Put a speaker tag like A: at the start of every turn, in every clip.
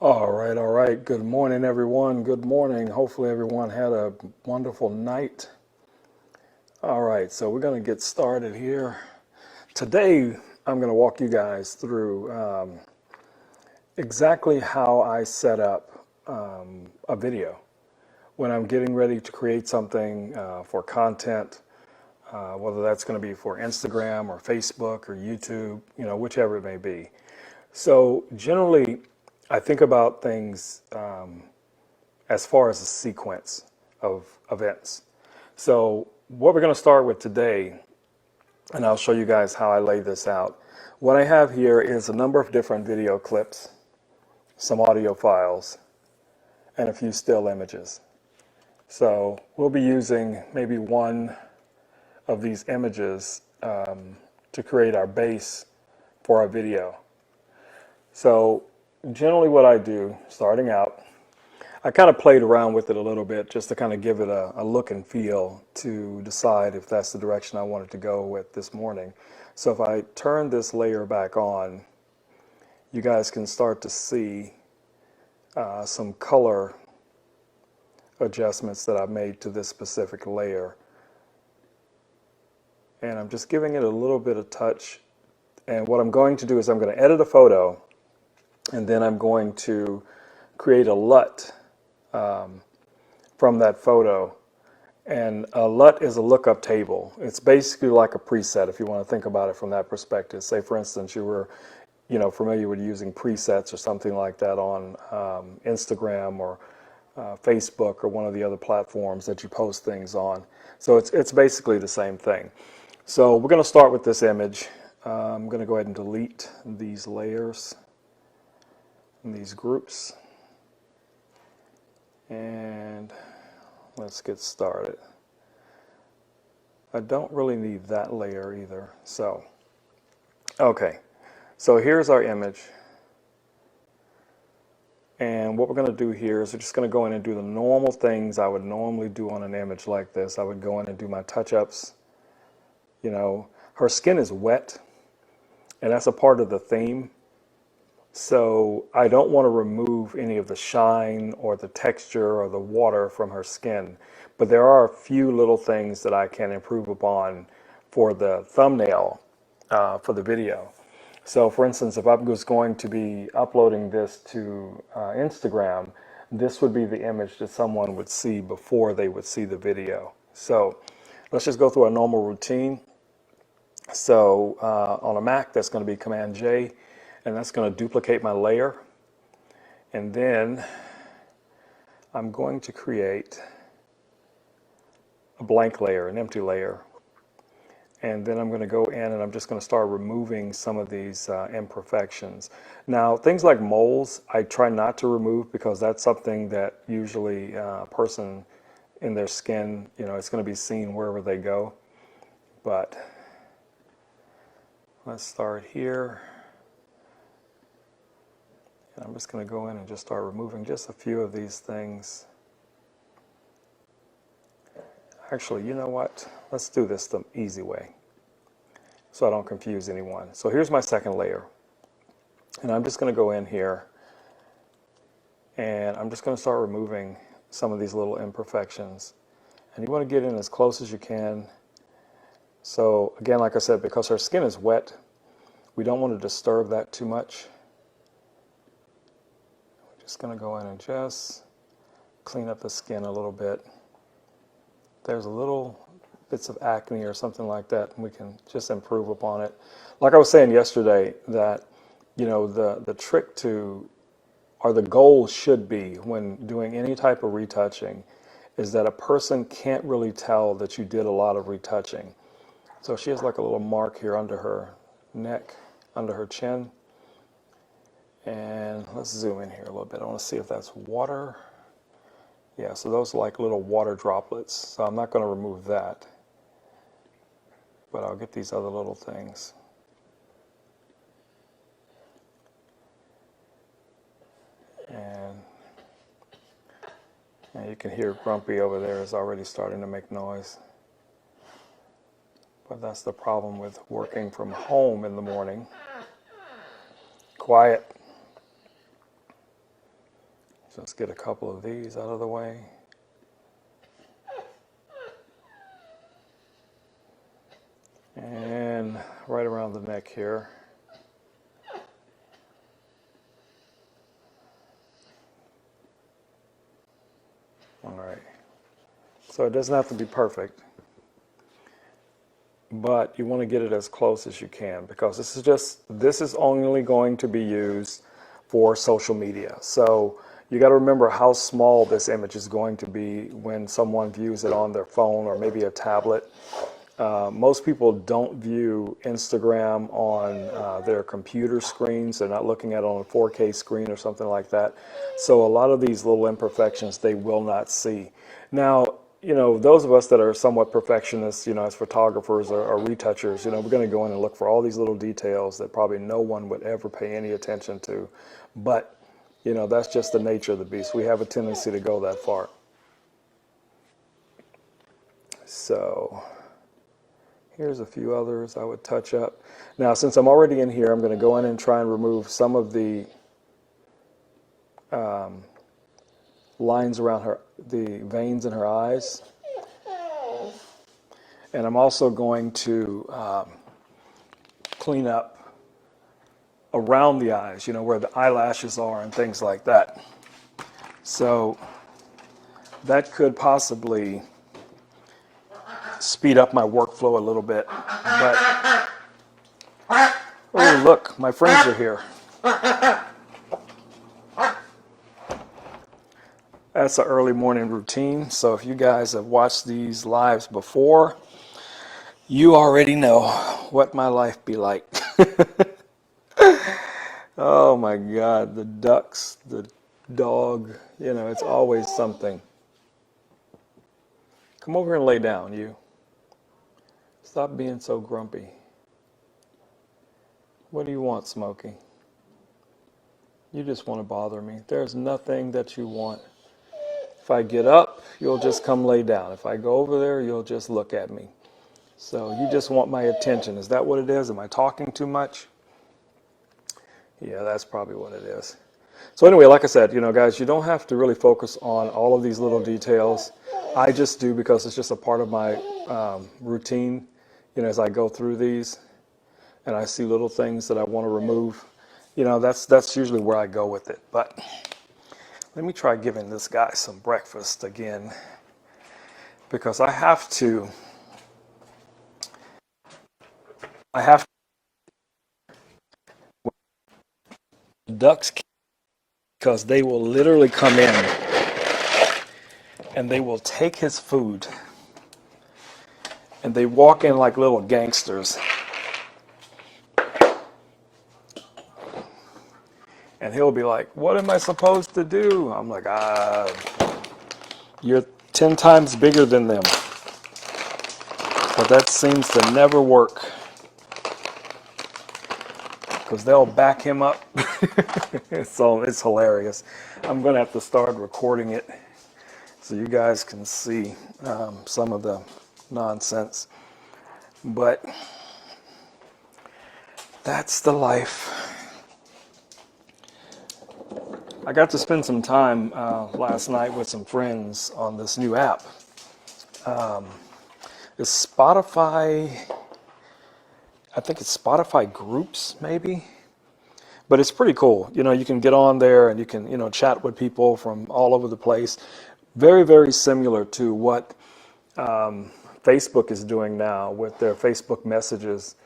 A: All right. Good morning, everyone. Good morning. Hopefully, everyone had a wonderful night. All right, so we're going to get started here. Today, I'm going to walk you guys through exactly how I set up a video when I'm getting ready to create something for content, whether that's going to be for Instagram or Facebook or YouTube, whichever it may be. So, generally, I think about things as far as a sequence of events. So what we're going to start with today, and I'll show you guys how I lay this out. What I have here is a number of different video clips, some audio files, and a few still images. So we'll be using maybe one of these images to create our base for our video. So generally what I do, starting out, I kind of played around with it a little bit just to kind of give it a look and feel to decide if that's the direction I wanted to go with this morning. So if I turn this layer back on, you guys can start to see some color adjustments that I've made to this specific layer. And I'm just giving it a little bit of touch. And what I'm going to do is I'm going to edit a photo, and then I'm going to create a LUT from that photo. And a LUT is a lookup table. It's basically like a preset if you want to think about it from that perspective. Say, for instance, you were familiar with using presets or something like that on Instagram or Facebook or one of the other platforms that you post things on. So it's basically the same thing. So we're going to start with this image. I'm going to go ahead and delete these layers and these groups. And let's get started. I don't really need that layer either. So, okay. So here's our image. And what we're going to do here is we're just going to go in and do the normal things I would normally do on an image like this. I would go in and do my touch-ups. Her skin is wet, and that's a part of the theme. So I don't want to remove any of the shine or the texture or the water from her skin. But there are a few little things that I can improve upon for the thumbnail for the video. So for instance, if I was going to be uploading this to Instagram, this would be the image that someone would see before they would see the video. So let's just go through our normal routine. So on a Mac, that's going to be Command J. And that's going to duplicate my layer. And then I'm going to create a blank layer, an empty layer. And then I'm going to go in and I'm just going to start removing some of these imperfections. Now, things like moles, I try not to remove because that's something that usually a person in their skin, it's going to be seen wherever they go. But let's start here. I'm just going to go in and just start removing just a few of these things. Actually, you know what? Let's do this the easy way so I don't confuse anyone. So here's my second layer. And I'm just going to go in here and I'm just going to start removing some of these little imperfections. And you want to get in as close as you can. So again, like I said, because her skin is wet, we don't want to disturb that too much. Just going to go in and just clean up the skin a little bit. There's a little bits of acne or something like that, and we can just improve upon it. Like I was saying yesterday, that the trick to, or the goal should be when doing any type of retouching, is that a person can't really tell that you did a lot of retouching. So she has like a little mark here under her neck, under her chin. And let's zoom in here a little bit. I want to see if that's water. Yeah, so those are like little water droplets. So I'm not going to remove that. But I'll get these other little things. And you can hear Grumpy over there is already starting to make noise. But that's the problem with working from home in the morning. Quiet. Let's get a couple of these out of the way. And right around the neck here. All right. So it doesn't have to be perfect, but you want to get it as close as you can, because this is only going to be used for social media. So you got to remember how small this image is going to be when someone views it on their phone or maybe a tablet. Most people don't view Instagram on their computer screens. They're not looking at it on a 4K screen or something like that. So a lot of these little imperfections they will not see. Now, those of us that are somewhat perfectionists, as photographers or retouchers, we're going to go in and look for all these little details that probably no one would ever pay any attention to. But, that's just the nature of the beast. We have a tendency to go that far. So here's a few others I would touch up. Now, since I'm already in here, I'm going to go in and try and remove some of the lines around the veins in her eyes. And I'm also going to clean up around the eyes, where the eyelashes are and things like that. So that could possibly speed up my workflow a little bit. But, oh, look, my friends are here. That's an early morning routine. So if you guys have watched these lives before, you already know what my life be like. Oh my God, the ducks, the dog, it's always something. Come over and lay down, you. Stop being so grumpy. What do you want, Smokey? You just want to bother me. There's nothing that you want. If I get up, you'll just come lay down. If I go over there, you'll just look at me. So you just want my attention. Is that what it is? Am I talking too much? Yeah, that's probably what it is. So anyway, like I said, guys, you don't have to really focus on all of these little details. I just do because it's just a part of my routine, as I go through these and I see little things that I want to remove. That's usually where I go with it. But let me try giving this guy some breakfast again, because I have to ducks, because they will literally come in and they will take his food and they walk in like little gangsters. And he'll be like, what am I supposed to do? I'm like, you're 10 times bigger than them. But that seems to never work, because they'll back him up. So it's hilarious. I'm going to have to start recording it so you guys can see some of the nonsense. But that's the life. I got to spend some time last night with some friends on this new app. It's Spotify. I think it's Spotify Groups, maybe. But it's pretty cool. You can get on there and you can, chat with people from all over the place. Very, very similar to what Facebook is doing now with their Facebook messages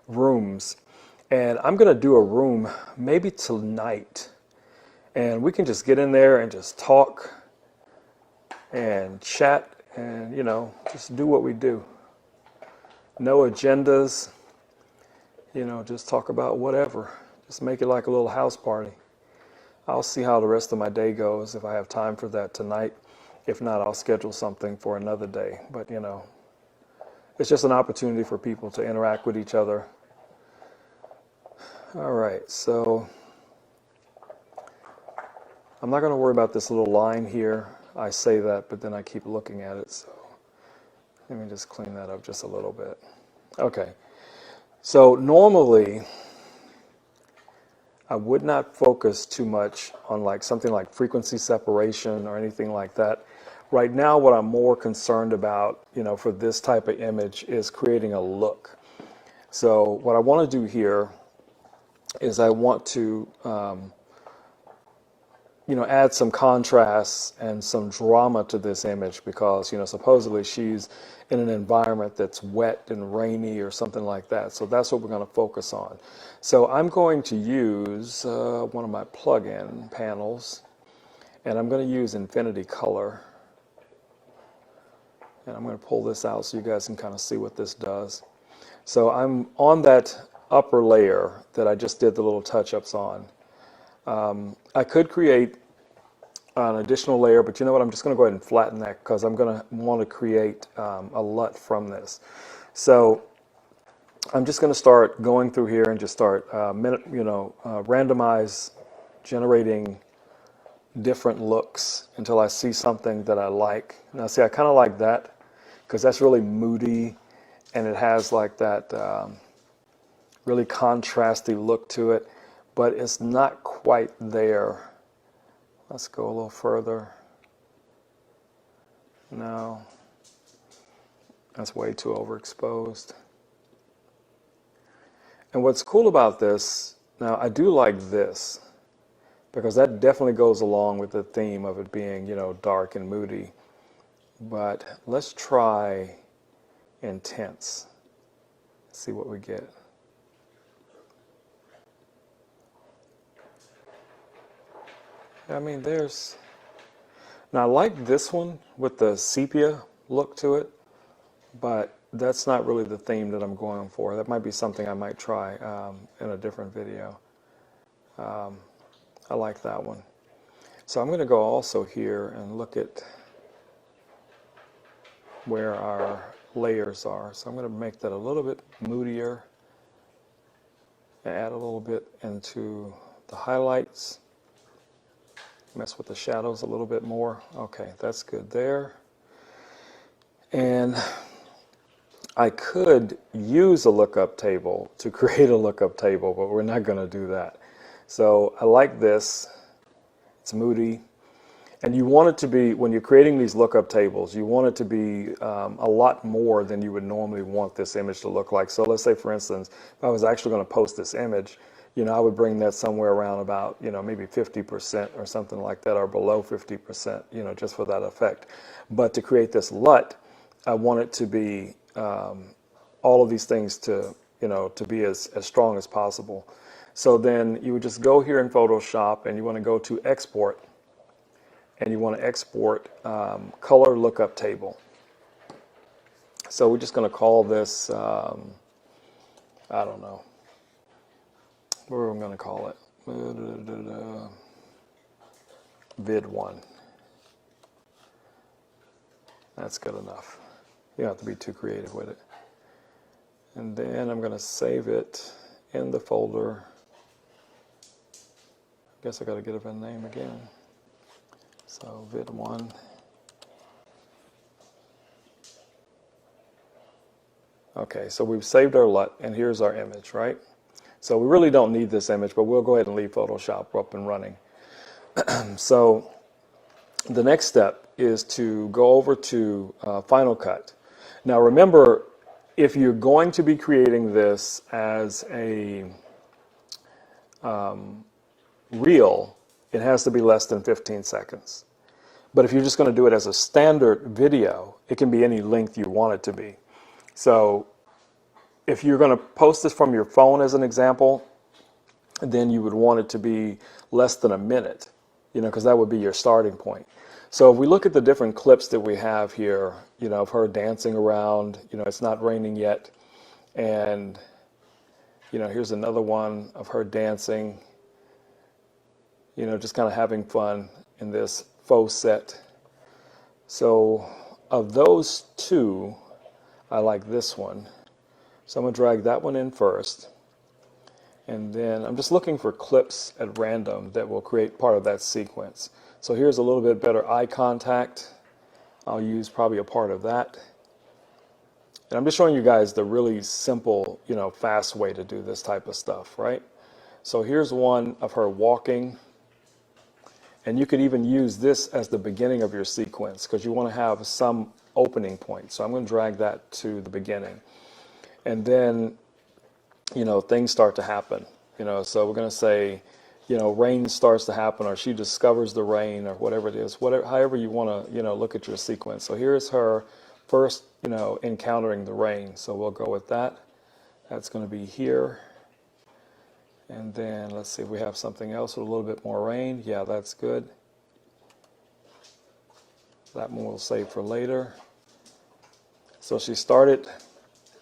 A: rooms. And I'm going to do a room maybe tonight. And we can just get in there and just talk and chat and, just do what we do. No agendas, just talk about whatever. Just make it like a little house party. I'll see how the rest of my day goes, if I have time for that tonight. If not, I'll schedule something for another day. But, it's just an opportunity for people to interact with each other. All right, so I'm not going to worry about this little line here. I say that, but then I keep looking at it. So let me just clean that up just a little bit. Okay. So normally I would not focus too much on like something like frequency separation or anything like that. Right now, what I'm more concerned about, for this type of image is creating a look. So what I want to do here is I want to, add some contrast and some drama to this image because, supposedly she's in an environment that's wet and rainy or something like that. So that's what we're going to focus on. So I'm going to use one of my plug-in panels, and I'm going to use Infinity Color. And I'm going to pull this out so you guys can kind of see what this does. So I'm on that upper layer that I just did the little touch-ups on. I could create an additional layer, but you know what? I'm just going to go ahead and flatten that because I'm going to want to create a LUT from this. So I'm just going to start going through here and just start randomize generating different looks until I see something that I like. Now, see, I kind of like that because that's really moody and it has like that really contrasty look to it, but it's not quite there. Let's go a little further. No, that's way too overexposed. And what's cool about this, now I do like this because that definitely goes along with the theme of it being, dark and moody. But let's try intense. See what we get. I mean, now I like this one with the sepia look to it, but that's not really the theme that I'm going for. That might be something I might try in a different video. I like that one. So I'm going to go also here and look at where our layers are. So I'm going to make that a little bit moodier, add a little bit into the highlights, mess with the shadows a little bit more. Okay, that's good there. And I could use a lookup table to create a lookup table, but we're not going to do that. So I like this. It's moody. And you want it to be, when you're creating these lookup tables, you want it to be a lot more than you would normally want this image to look like. So let's say, for instance, if I was actually going to post this image, I would bring that somewhere around about, maybe 50% or something like that, or below 50%, just for that effect. But to create this LUT, I want it to be all of these things to be as strong as possible. So then you would just go here in Photoshop and you want to go to Export. And you want to export color lookup table. So we're just going to call this, I don't know, what are we going to call it? Vid1. That's good enough. You don't have to be too creative with it. And then I'm going to save it in the folder. I guess I got to get a name again. So vid1. Okay, so we've saved our LUT, and here's our image, right? So we really don't need this image, but we'll go ahead and leave Photoshop up and running. So the next step is to go over to Final Cut. Now remember, if you're going to be creating this as a reel, it has to be less than 15 seconds. But if you're just going to do it as a standard video, it can be any length you want it to be. So if you're going to post this from your phone as an example, then you would want it to be less than a minute, because that would be your starting point. So if we look at the different clips that we have here, of her dancing around, it's not raining yet. And, here's another one of her dancing, just kind of having fun in this faux set. So of those two, I like this one. So I'm going to drag that one in first. And then I'm just looking for clips at random that will create part of that sequence. So here's a little bit better eye contact. I'll use probably a part of that. And I'm just showing you guys the really simple, fast way to do this type of stuff, right? So here's one of her walking, and you could even use this as the beginning of your sequence because you want to have some opening point. So I'm going to drag that to the beginning. And then, things start to happen. So we're going to say, rain starts to happen, or she discovers the rain, or whatever it is, however you want to, look at your sequence. So here's her first, encountering the rain. So we'll go with that. That's going to be here. And then let's see if we have something else with a little bit more rain. Yeah, that's good. That one we'll save for later. So she started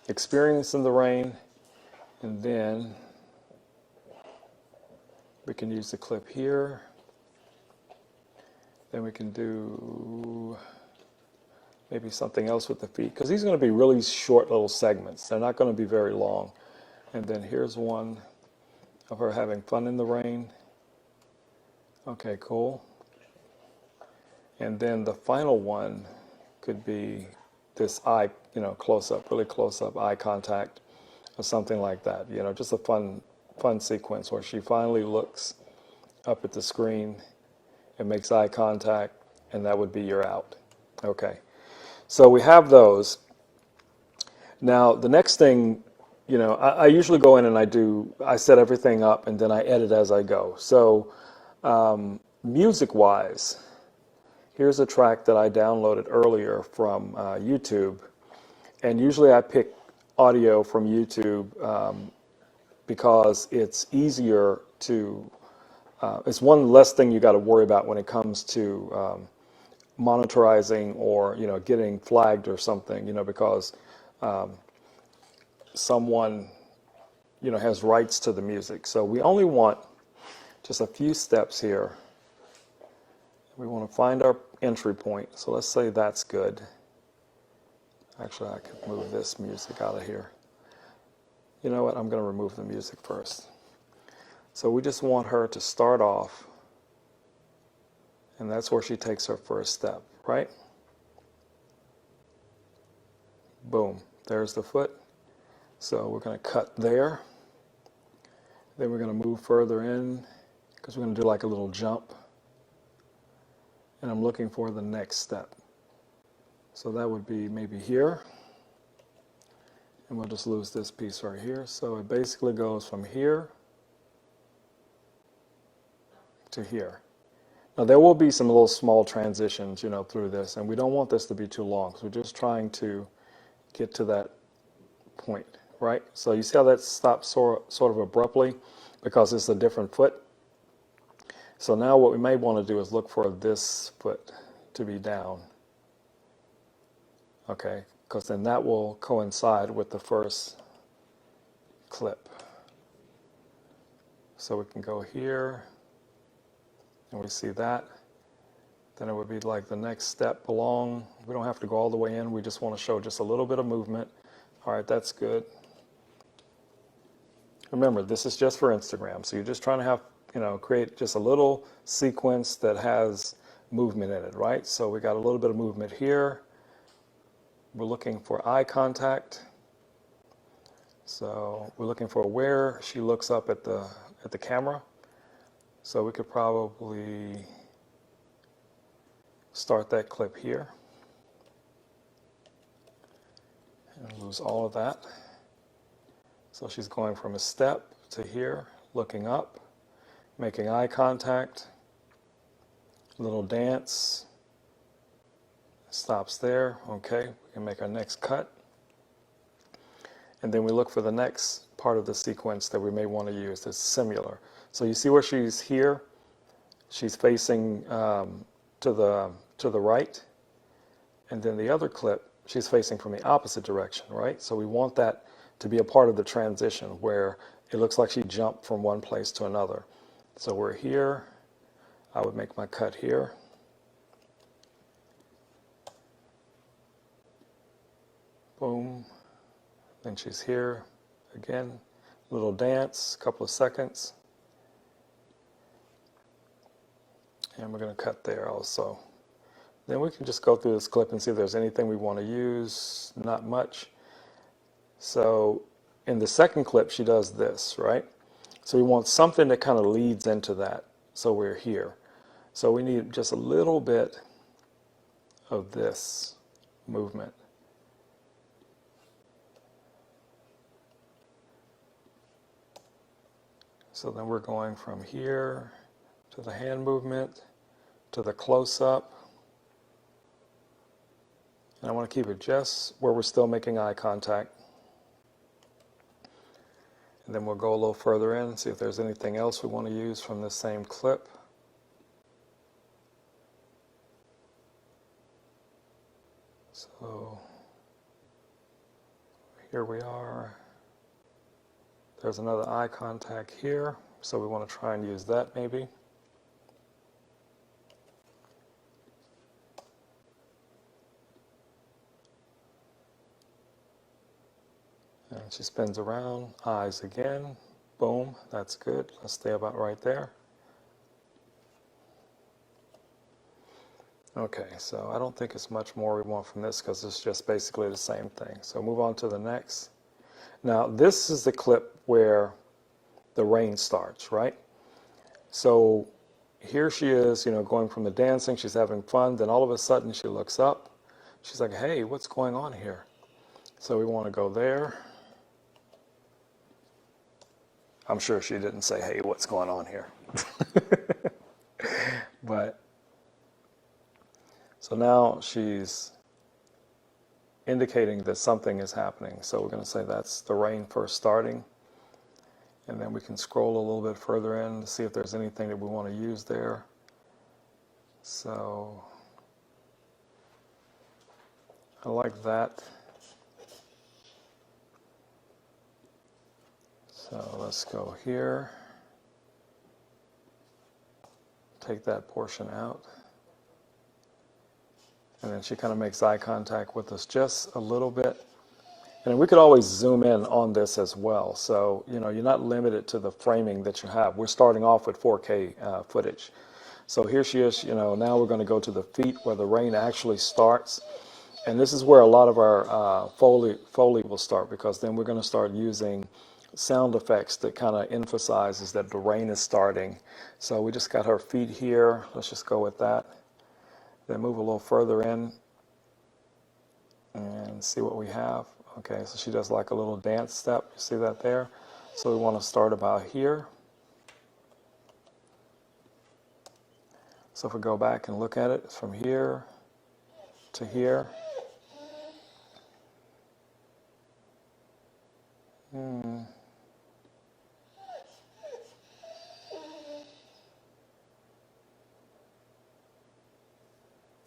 A: experiencing the rain, and then we can use the clip here. Then we can do maybe something else with the feet, because these are going to be really short little segments. They're not going to be very long. And then here's one of her having fun in the rain. Okay, cool. And then the final one could be this eye, close up, really close up eye contact, or something like that. Just a fun sequence where she finally looks up at the screen and makes eye contact, and that would be your out. Okay, so we have those. Now the next thing, I usually go in and I set everything up and then I edit as I go. So music wise, here's a track that I downloaded earlier from YouTube, and usually I pick audio from YouTube because it's easier to, it's one less thing you got to worry about when it comes to monitorizing or, getting flagged or something, because someone, has rights to the music. So we only want just a few steps here. We want to find our entry point. So let's say that's good. Actually, I could move this music out of here. You know what? I'm going to remove the music first. So we just want her to start off, and that's where she takes her first step, right? Boom. There's the foot. So we're going to cut there. Then we're going to move further in because we're going to do like a little jump. And I'm looking for the next step. So that would be maybe here. And we'll just lose this piece right here. So it basically goes from here to here. Now there will be some little small transitions, through this, and we don't want this to be too long. So we're just trying to get to that point, right? So you see how that stops sort of abruptly because it's a different foot. So now what we may want to do is look for this foot to be down. Okay, because then that will coincide with the first clip. So we can go here, and we see that. Then it would be like the next step along. We don't have to go all the way in. We just want to show just a little bit of movement. All right, that's good. Remember, this is just for Instagram. So you're just trying to have, create just a little sequence that has movement in it, right? So we got a little bit of movement here. We're looking for eye contact. So we're looking for where she looks up at the camera. So we could probably start that clip here and lose all of that. So she's going from a step to here, looking up, making eye contact, a little dance, stops there. Okay, we can make our next cut. And then we look for the next part of the sequence that we may want to use that's similar. So you see where she's here? She's facing to the right. And then the other clip, she's facing from the opposite direction, right? So we want that to be a part of the transition where it looks like she jumped from one place to another. So we're here. I would make my cut here. Boom. Then she's here again. Little dance, couple of seconds. And we're going to cut there also. Then we can just go through this clip and see if there's anything we want to use. Not much. So in the second clip, she does this, right? So we want something that kind of leads into that. So we're here. So we need just a little bit of this movement. So then we're going from here to the hand movement, to the close-up. And I want to keep it just where we're still making eye contact. And then we'll go a little further in and see if there's anything else we want to use from this same clip. So here we are. There's another eye contact here, so we want to try and use that maybe. And she spins around, eyes again, boom, that's good. Let's stay about right there. Okay, so I don't think it's much more we want from this because it's just basically the same thing. So move on to the next. Now this is the clip where the rain starts, right? So here she is, you know, going from the dancing, she's having fun, then all of a sudden she looks up. She's like, hey, what's going on here? So we want to go there. I'm sure she didn't say, hey, what's going on here? But, so now she's indicating that something is happening. So we're going to say that's the rain first starting. And then we can scroll a little bit further in to see if there's anything that we want to use there. So I like that. So let's go here. Take that portion out. And then she kind of makes eye contact with us just a little bit. And we could always zoom in on this as well. So, you know, you're not limited to the framing that you have. We're starting off with 4K footage. So here she is, you know, now we're going to go to the feet where the rain actually starts. And this is where a lot of our Foley will start, because then we're going to start using sound effects that kind of emphasizes that the rain is starting. So we just got her feet here. Let's just go with that. Then move a little further in and see what we have. Okay, so she does like a little dance step. You see that there? So we want to start about here. So if we go back and look at it, it's from here to here.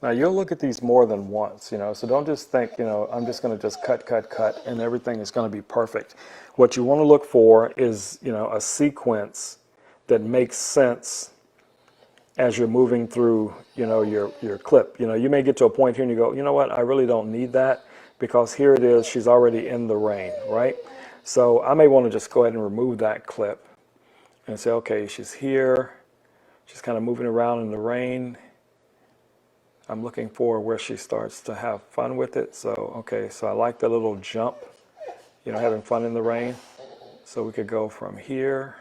A: Now you'll look at these more than once, you know, so don't just think, you know, I'm just going to just cut, and everything is going to be perfect. What you want to look for is, you know, a sequence that makes sense as you're moving through, you know, your clip. You know, you may get to a point here and you go, you know what, I really don't need that, because here it is, she's already in the rain, right? So I may want to just go ahead and remove that clip and say, okay, she's here, she's kind of moving around in the rain. I'm looking for where she starts to have fun with it. So, okay, so I like the little jump, you know, having fun in the rain. So we could go from here.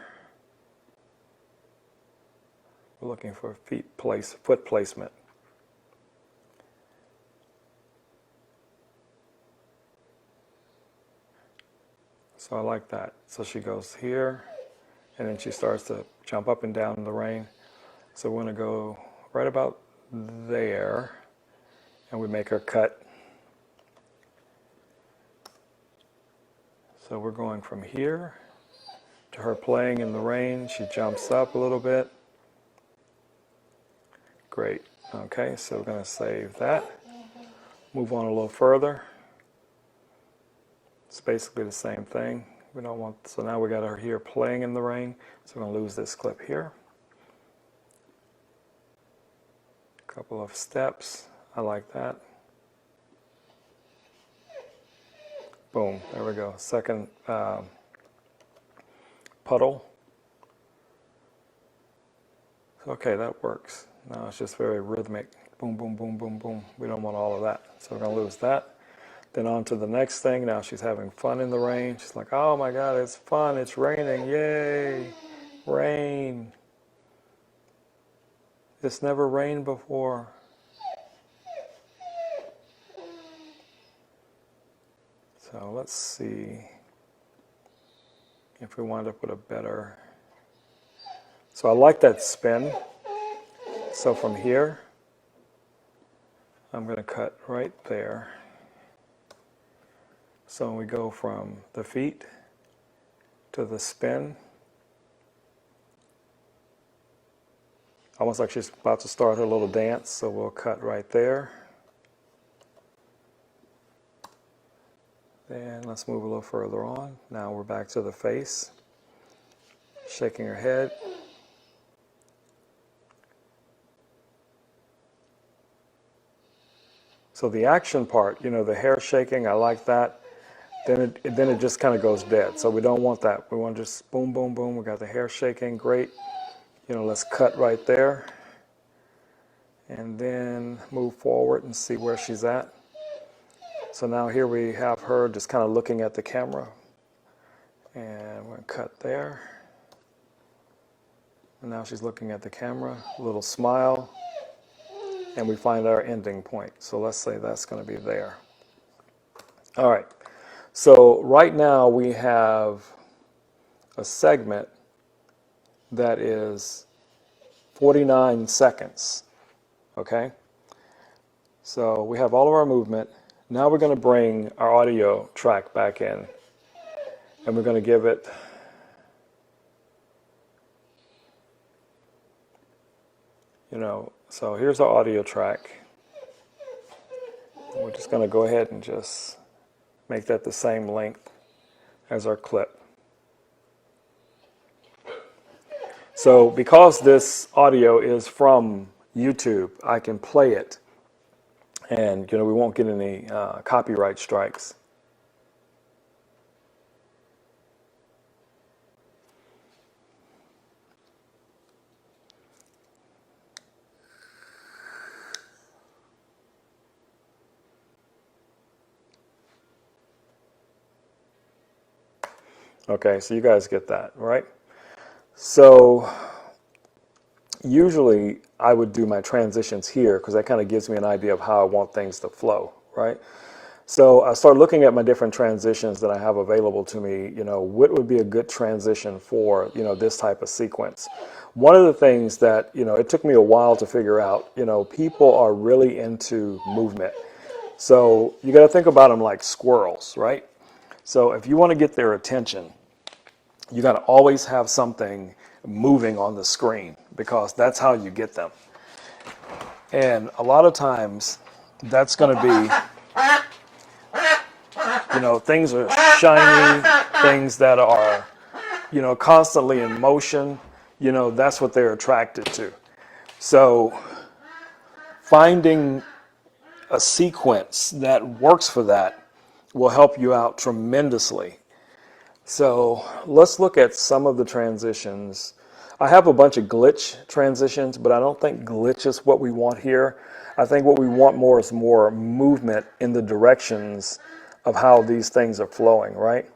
A: We're looking for foot placement. So I like that. So she goes here, and then she starts to jump up and down in the rain. So we're going to go right about there, and we make her cut. So we're going from here to her playing in the rain. She jumps up a little bit. Great. Okay, so we're going to save that. Move on a little further. It's basically the same thing. We don't want, so now we got her here playing in the rain. So we're going to lose this clip here. Couple of steps. I like that. Boom. There we go. Second puddle. Okay, that works. Now it's just very rhythmic. Boom, boom, boom, boom, boom. We don't want all of that. So we're going to lose that. Then on to the next thing. Now she's having fun in the rain. She's like, oh my God, it's fun. It's raining. Yay. Rain. It's never rained before. So let's see if we wind up with a better. So I like that spin. So from here, I'm going to cut right there. So we go from the feet to the spin. Almost like she's about to start her little dance, so we'll cut right there. Then let's move a little further on. Now we're back to the face, shaking her head. So the action part, you know, the hair shaking, I like that. Then it just kind of goes dead. So we don't want that. We want to just boom, boom, boom. We got the hair shaking, great. You know, let's cut right there. And then move forward and see where she's at. So now here we have her just kind of looking at the camera. And we're going to cut there. And now she's looking at the camera, a little smile. And we find our ending point. So let's say that's going to be there. All right. So right now we have a segment that is 49 seconds. Okay? So we have all of our movement. Now we're going to bring our audio track back in. And we're going to give it so here's our audio track. We're just going to go ahead and just make that the same length as our clip. So because this audio is from YouTube, I can play it and we won't get any copyright strikes. Okay, so you guys get that, right? So usually I would do my transitions here because that kind of gives me an idea of how I want things to flow, right? So I start looking at my different transitions that I have available to me, what would be a good transition for, this type of sequence. One of the things that, it took me a while to figure out, people are really into movement. So you got to think about them like squirrels, right? So if you want to get their attention, you got to always have something moving on the screen because that's how you get them. And a lot of times that's going to be, things are shiny, things that are, constantly in motion, that's what they're attracted to. So finding a sequence that works for that will help you out tremendously. So let's look at some of the transitions. I have a bunch of glitch transitions, but I don't think glitch is what we want here. I think what we want more is more movement in the directions of how these things are flowing, right?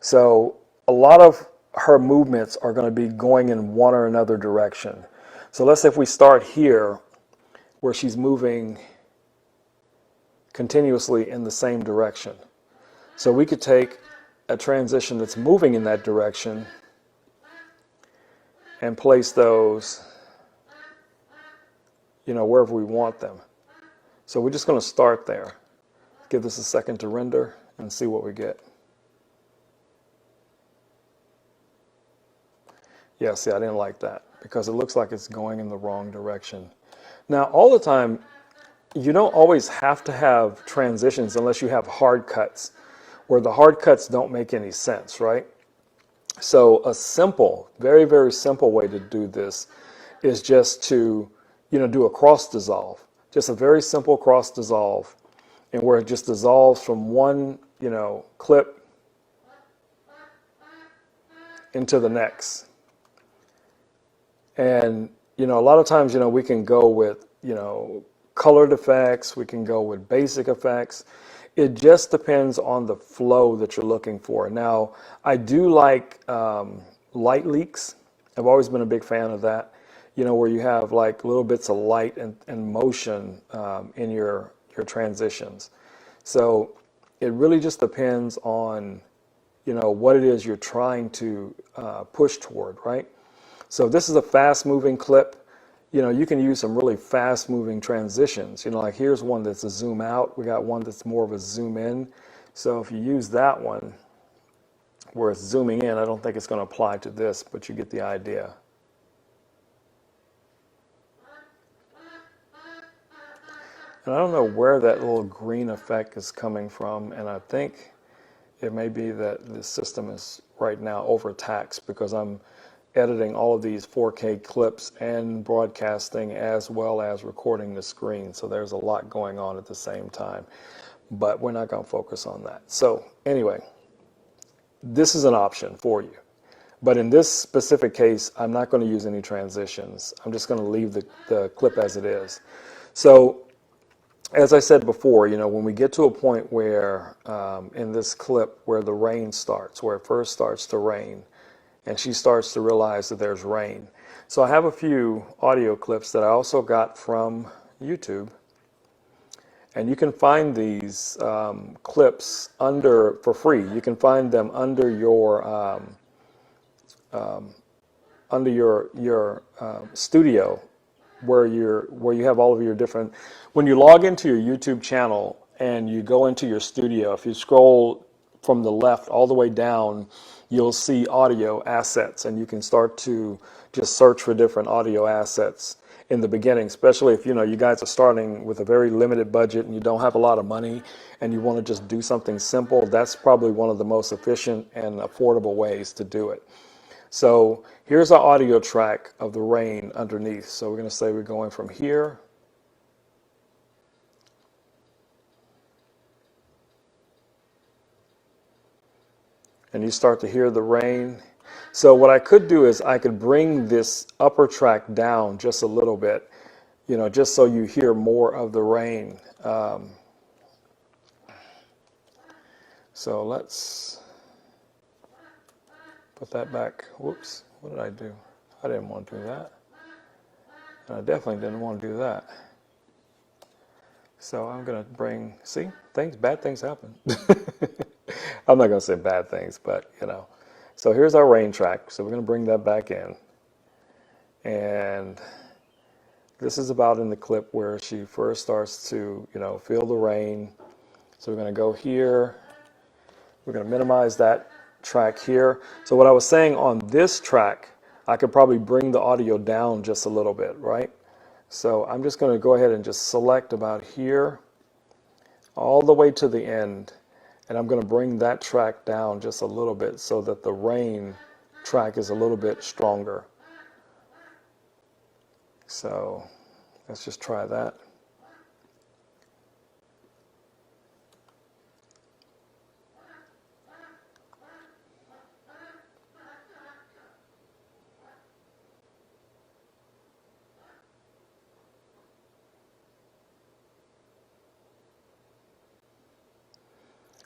A: So a lot of her movements are going to be going in one or another direction. So let's say if we start here where she's moving continuously in the same direction. So we could take a transition that's moving in that direction and place those, wherever we want them. So we're just going to start there. Give this a second to render and see what we get. Yeah, see, I didn't like that because it looks like it's going in the wrong direction. Now, all the time, you don't always have to have transitions unless you have hard cuts, where the hard cuts don't make any sense, right? So a simple, very, very simple way to do this is just to, do a cross dissolve. Just a very simple cross dissolve, and where it just dissolves from one, clip into the next. And, a lot of times, we can go with, colored effects, we can go with basic effects. It just depends on the flow that you're looking for. Now, I do like light leaks. I've always been a big fan of that, where you have like little bits of light and motion in your transitions. So it really just depends on, what it is you're trying to push toward, right? So if this is a fast moving clip, you can use some really fast moving transitions. Like here's one that's a zoom out. We got one that's more of a zoom in. So if you use that one where it's zooming in, I don't think it's going to apply to this, but you get the idea. And I don't know where that little green effect is coming from, and I think it may be that the system is right now overtaxed because I'm editing all of these 4K clips and broadcasting as well as recording the screen. So there's a lot going on at the same time, but we're not going to focus on that. So anyway, this is an option for you. But in this specific case, I'm not going to use any transitions. I'm just going to leave the clip as it is. So as I said before, when we get to a point where, in this clip, where the rain starts, where it first starts to rain, and she starts to realize that there's rain. So I have a few audio clips that I also got from YouTube. And you can find these clips for free. You can find them under your studio, where you have all of your different. When you log into your YouTube channel and you go into your studio, if you scroll from the left all the way down, you'll see audio assets, and you can start to just search for different audio assets in the beginning, especially if you guys are starting with a very limited budget and you don't have a lot of money and you want to just do something simple. That's probably one of the most efficient and affordable ways to do it. So here's our audio track of the rain underneath. So we're going to say we're going from here. And you start to hear the rain. So what I could do is I could bring this upper track down just a little bit, just so you hear more of the rain. So let's put that back. Whoops, what did I do? I didn't want to do that. And I definitely didn't want to do that. So I'm going to see, bad things happen. I'm not going to say bad things, but So here's our rain track. So we're going to bring that back in. And this is about in the clip where she first starts to, feel the rain. So we're going to go here. We're going to minimize that track here. So what I was saying on this track, I could probably bring the audio down just a little bit, right? So I'm just going to go ahead and just select about here all the way to the end. And I'm going to bring that track down just a little bit so that the rain track is a little bit stronger. So let's just try that.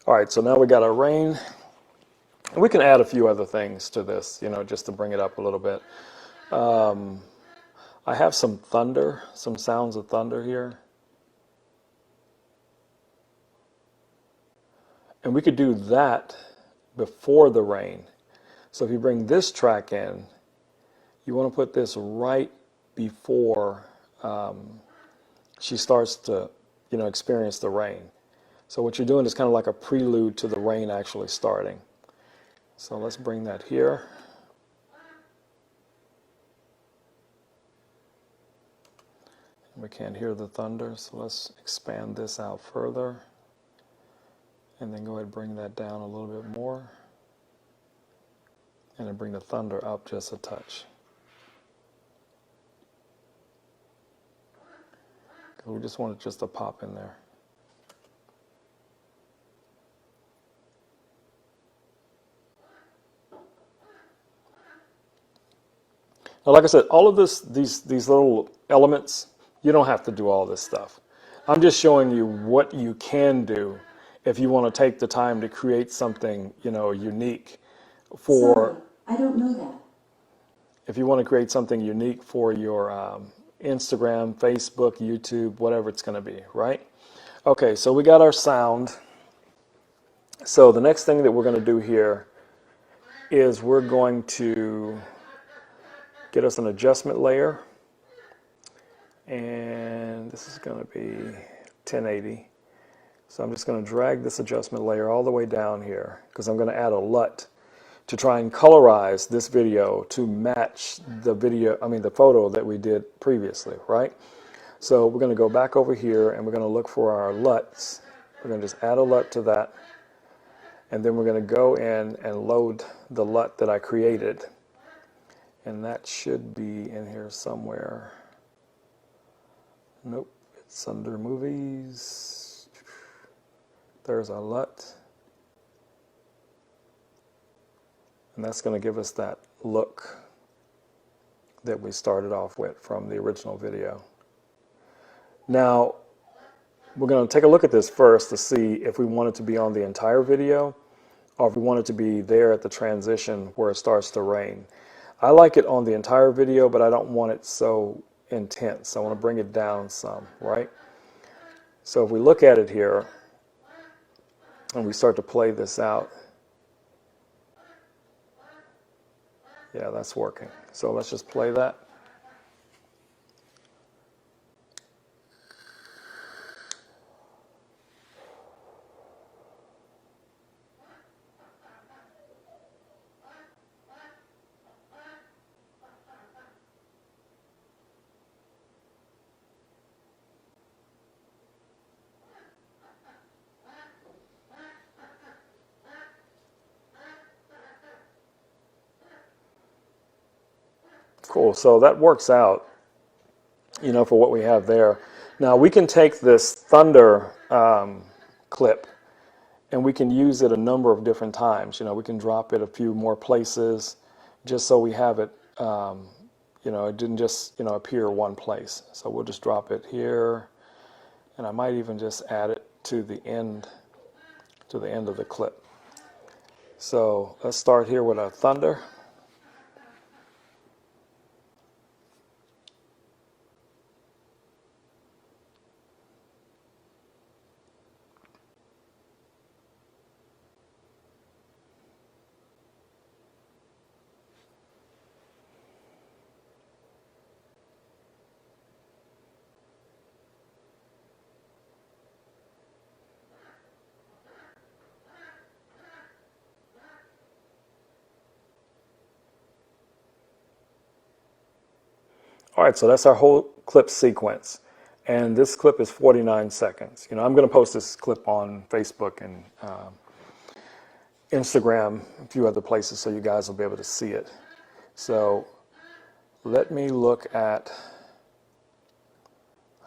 A: All right, so now we got our rain. And we can add a few other things to this, just to bring it up a little bit. I have some thunder, some sounds of thunder here. And we could do that before the rain. So if you bring this track in, you want to put this right before she starts to, experience the rain. So what you're doing is kind of like a prelude to the rain actually starting. So let's bring that here. We can't hear the thunder, so let's expand this out further. And then go ahead and bring that down a little bit more. And then bring the thunder up just a touch. We just want it just to pop in there. Now, like I said, all of these little elements, you don't have to do all this stuff. I'm just showing you what you can do if you want to take the time to create something, unique for.
B: Sorry, I don't know that.
A: if you want to create something unique for your Instagram, Facebook, YouTube, whatever it's going to be, right? Okay, so we got our sound. So the next thing that we're going to do here is we're going to get us an adjustment layer. And this is going to be 1080. So I'm just going to drag this adjustment layer all the way down here because I'm going to add a LUT to try and colorize this video to match the video, the photo that we did previously, right? So we're going to go back over here and we're going to look for our LUTs. We're going to just add a LUT to that. And then we're going to go in and load the LUT that I created. And that should be in here somewhere. Nope, it's under movies. There's our LUT. And that's going to give us that look that we started off with from the original video. Now, we're going to take a look at this first to see if we want it to be on the entire video or if we want it to be there at the transition where it starts to rain. I like it on the entire video, but I don't want it so intense. I want to bring it down some, right? So if we look at it here and we start to play this out, yeah, that's working. So let's just play that. Cool, so that works out, for what we have there. Now we can take this thunder clip and we can use it a number of different times. We can drop it a few more places just so we have it, it didn't just, appear one place. So we'll just drop it here and I might even just add it to the end of the clip. So let's start here with our thunder. All right, so that's our whole clip sequence. And this clip is 49 seconds. I'm going to post this clip on Facebook and Instagram, a few other places, so you guys will be able to see it. So let me look at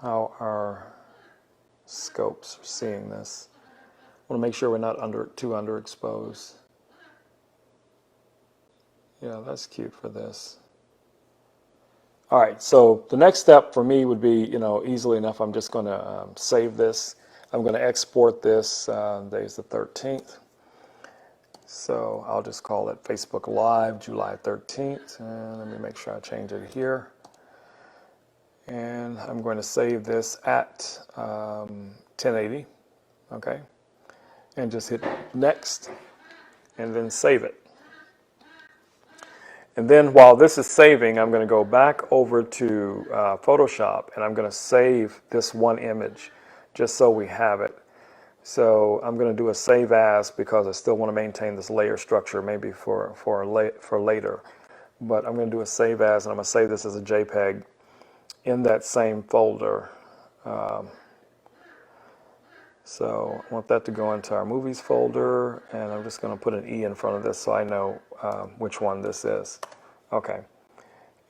A: how our scopes are seeing this. I want to make sure we're not too underexposed. Yeah, that's cute for this. All right, so the next step for me would be, easily enough, I'm just going to save this. I'm going to export this. Today's the 13th. So I'll just call it Facebook Live, July 13th. And let me make sure I change it here. And I'm going to save this at 1080, okay? And just hit next and then save it. And then while this is saving, I'm going to go back over to Photoshop and I'm going to save this one image just so we have it. So I'm going to do a save as because I still want to maintain this layer structure maybe for later. But I'm going to do a save as and I'm going to save this as a JPEG in that same folder. So I want that to go into our movies folder, and I'm just going to put an E in front of this so I know which one this is. Okay,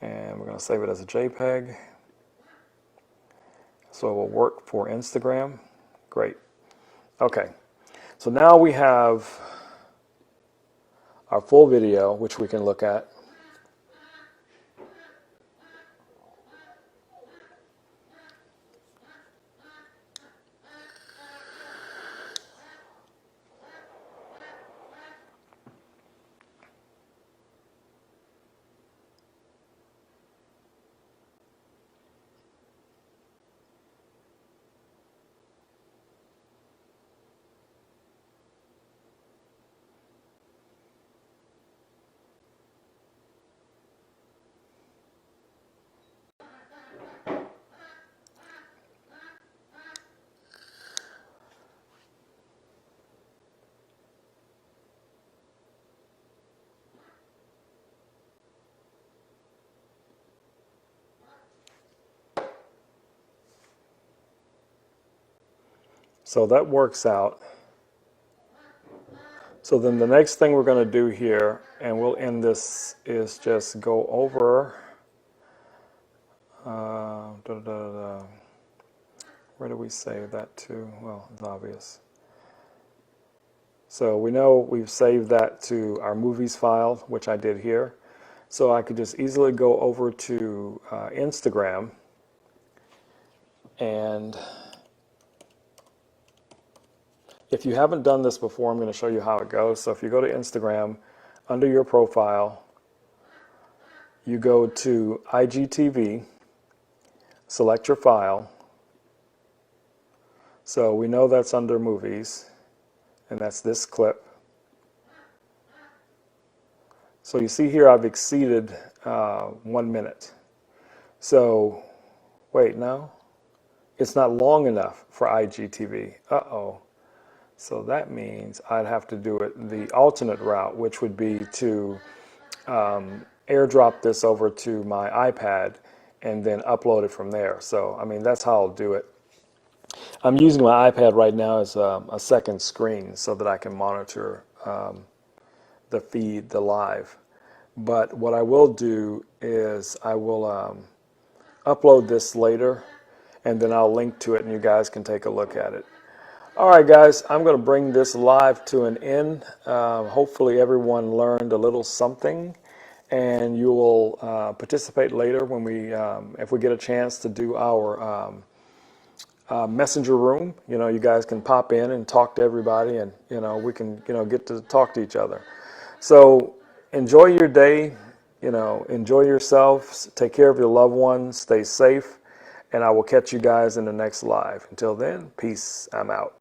A: and we're going to save it as a JPEG. So it will work for Instagram. Great. Okay, so now we have our full video, which we can look at. So that works out. So then the next thing we're going to do here, and we'll end this, is just go over, where do we save that to? Well, it's obvious. So we know we've saved that to our movies file, which I did here. So I could just easily go over to Instagram, and if you haven't done this before, I'm going to show you how it goes. So if you go to Instagram, under your profile, you go to IGTV, select your file. So we know that's under movies, and that's this clip. So you see here I've exceeded 1 minute. So, wait, no? It's not long enough for IGTV. Uh-oh. So that means I'd have to do it the alternate route, which would be to airdrop this over to my iPad and then upload it from there. So, I mean, that's how I'll do it. I'm using my iPad right now as a second screen so that I can monitor the feed, the live. But what I will do is I will upload this later, and then I'll link to it and you guys can take a look at it. All right, guys, I'm going to bring this live to an end. Hopefully everyone learned a little something, and you will participate later when if we get a chance to do our messenger room. You know, you guys can pop in and talk to everybody, and we can get to talk to each other. So enjoy your day. Enjoy yourselves. Take care of your loved ones. Stay safe, and I will catch you guys in the next live. Until then, peace. I'm out.